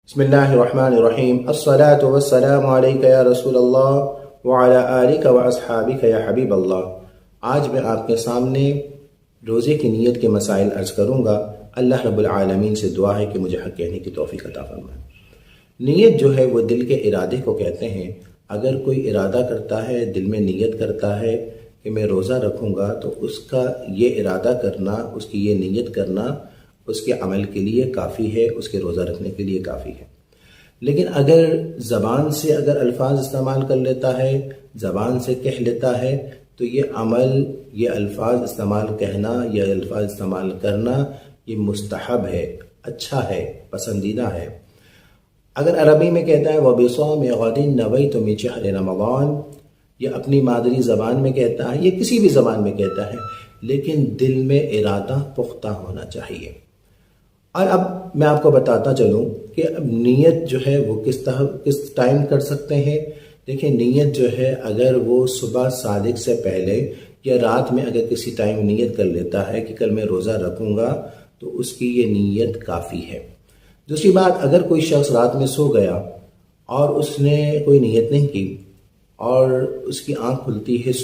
بسم اللہ الرحمن الرحیم الصلاة والسلام علیکہ یا رسول اللہ وعلی آلک واصحابک یا حبیب اللہ۔ آج میں آپ کے سامنے روزے کی نیت کے مسائل عرض کروں گا۔ اللہ رب العالمین سے دعا ہے کہ مجھے حق کہنے کی توفیق عطا فرمائے۔ نیت جو ہے وہ دل کے ارادے کو کہتے ہیں۔ اگر کوئی ارادہ کرتا ہے، دل میں نیت کرتا ہے کہ میں روزہ رکھوں گا، تو اس کا یہ ارادہ کرنا، اس کی یہ نیت کرنا اس کے عمل کے لیے کافی ہے، اس کے روزہ رکھنے کے لیے کافی ہے۔ لیکن اگر زبان سے اگر الفاظ استعمال کر لیتا ہے، زبان سے کہہ لیتا ہے، تو یہ عمل، یہ الفاظ استعمال کہنا یا الفاظ استعمال کرنا یہ مستحب ہے، اچھا ہے، پسندیدہ ہے۔ اگر عربی میں کہتا ہے وَبِصَوْمِ غَدٍ نَوَيْتُ مِنْ شَهْرِ رَمَضَانَ، یا اپنی مادری زبان میں کہتا ہے، یا کسی بھی زبان میں کہتا ہے، لیکن دل میں ارادہ پختہ ہونا چاہیے۔ اور اب میں آپ کو بتاتا چلوں کہ اب نیت جو ہے وہ کس ٹائم کر سکتے ہیں۔ دیکھیں، نیت جو ہے اگر وہ صبح صادق سے پہلے یا رات میں اگر کسی ٹائم نیت کر لیتا ہے کہ کل میں روزہ رکھوں گا، تو اس کی یہ نیت کافی ہے۔ دوسری بات، اگر کوئی شخص رات میں سو گیا اور اس نے کوئی نیت نہیں کی اور اس کی آنکھ کھلتی ہے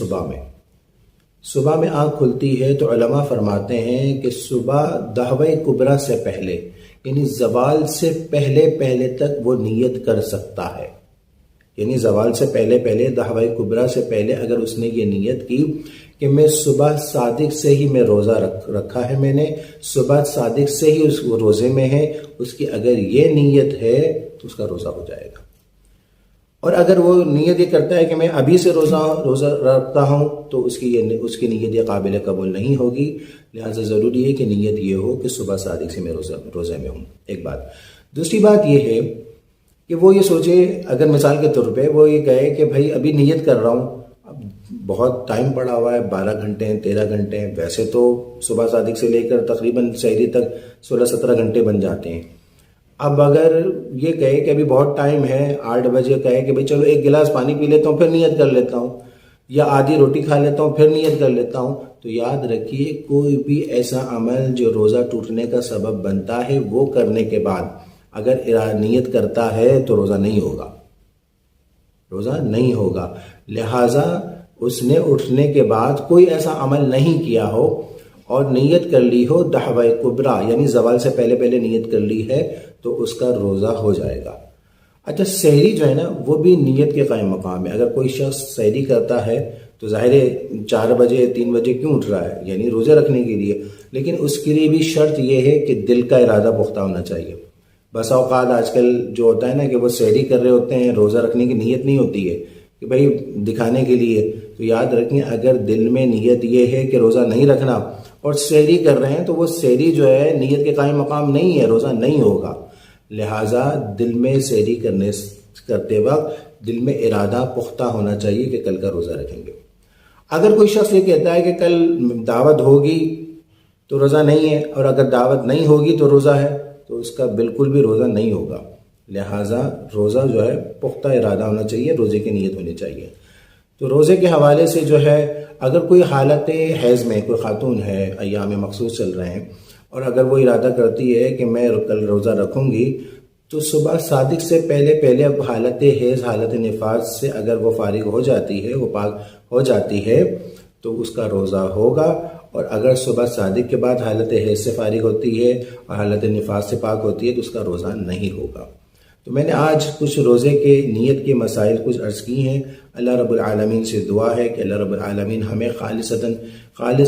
صبح میں آنکھ کھلتی ہے، تو علماء فرماتے ہیں کہ صبح دعوی کبریٰ سے پہلے، یعنی زوال سے پہلے تک وہ نیت کر سکتا ہے۔ یعنی زوال سے پہلے دعوی کبریٰ سے پہلے اگر اس نے یہ نیت کی کہ میں صبح صادق سے ہی میں روزہ رکھا ہے، میں نے صبح صادق سے ہی اس روزے میں ہے، اس کی اگر یہ نیت ہے تو اس کا روزہ ہو جائے گا۔ اور اگر وہ نیت یہ کرتا ہے کہ میں ابھی سے روزہ رکھتا ہوں، تو اس کی نیت یہ قابل قبول نہیں ہوگی۔ لہٰذا ضروری ہے کہ نیت یہ ہو کہ صبح صادق سے میں روزے میں ہوں، ایک بات۔ دوسری بات یہ ہے کہ وہ یہ سوچے، اگر مثال کے طور پہ وہ یہ کہے کہ بھائی ابھی نیت کر رہا ہوں، اب بہت ٹائم پڑا ہوا ہے، 12 گھنٹے ہیں، 13 گھنٹے ہیں، ویسے تو صبح صادق سے لے کر تقریباً سحری تک 16-17 گھنٹے بن جاتے ہیں۔ اب اگر یہ کہے کہ ابھی بہت ٹائم ہے، 8 بجے کہے کہ بھئی چلو ایک گلاس پانی پی لیتا ہوں پھر نیت کر لیتا ہوں، یا آدھی روٹی کھا لیتا ہوں پھر نیت کر لیتا ہوں، تو یاد رکھیے کوئی بھی ایسا عمل جو روزہ ٹوٹنے کا سبب بنتا ہے، وہ کرنے کے بعد اگر نیت کرتا ہے تو روزہ نہیں ہوگا۔ لہٰذا اس نے اٹھنے کے بعد کوئی ایسا عمل نہیں کیا ہو اور نیت کر لی ہو دعوی کبریٰ، یعنی زوال سے پہلے نیت کر لی ہے، تو اس کا روزہ ہو جائے گا۔ اچھا، سحری جو ہے نا، وہ بھی نیت کے قائم مقام ہے۔ اگر کوئی شخص سحری کرتا ہے تو ظاہر 4 بجے 3 بجے کیوں اٹھ رہا ہے؟ یعنی روزے رکھنے کے لیے، لیکن اس کے لیے بھی شرط یہ ہے کہ دل کا ارادہ پختہ ہونا چاہیے۔ بس اوقات آج کل جو ہوتا ہے نا کہ وہ سحری کر رہے ہوتے ہیں، روزہ رکھنے کی نیت نہیں ہوتی ہے کہ بھائی دکھانے کے لیے، تو یاد رکھیں اگر دل میں نیت یہ ہے کہ روزہ نہیں رکھنا اور سحری کر رہے ہیں، تو وہ سحری جو ہے نیت کے قائم مقام نہیں ہے، روزہ نہیں ہوگا۔ لہٰذا دل میں سحری کرتے وقت دل میں ارادہ پختہ ہونا چاہیے کہ کل کا روزہ رکھیں گے۔ اگر کوئی شخص یہ کہتا ہے کہ کل دعوت ہوگی تو روزہ نہیں ہے، اور اگر دعوت نہیں ہوگی تو روزہ ہے، تو اس کا بالکل بھی روزہ نہیں ہوگا۔ لہٰذا روزہ جو ہے پختہ ارادہ ہونا چاہیے، روزے کی نیت ہونی چاہیے۔ تو روزے کے حوالے سے جو ہے، اگر کوئی حالت حیض میں کوئی خاتون ہے، ایام مخصوص چل رہے ہیں، اور اگر وہ ارادہ کرتی ہے کہ میں کل روزہ رکھوں گی، تو صبح صادق سے پہلے اب حالت حیض، حالت نفاس سے اگر وہ فارغ ہو جاتی ہے، وہ پاک ہو جاتی ہے، تو اس کا روزہ ہوگا۔ اور اگر صبح صادق کے بعد حالت حیض سے فارغ ہوتی ہے اور حالت نفاس سے پاک ہوتی ہے، تو اس کا روزہ نہیں ہوگا۔ تو میں نے آج کچھ روزے کے نیت کے مسائل کچھ عرض کی ہیں۔ اللہ رب العالمین سے دعا ہے کہ اللہ رب العالمین ہمیں خالص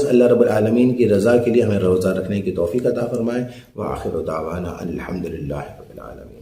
اللہ رب العالمین کی رضا کے لیے ہمیں روزہ رکھنے کی توفیق عطا فرمائے۔ وآخر دعوانا الحمدللہ رب العالمین۔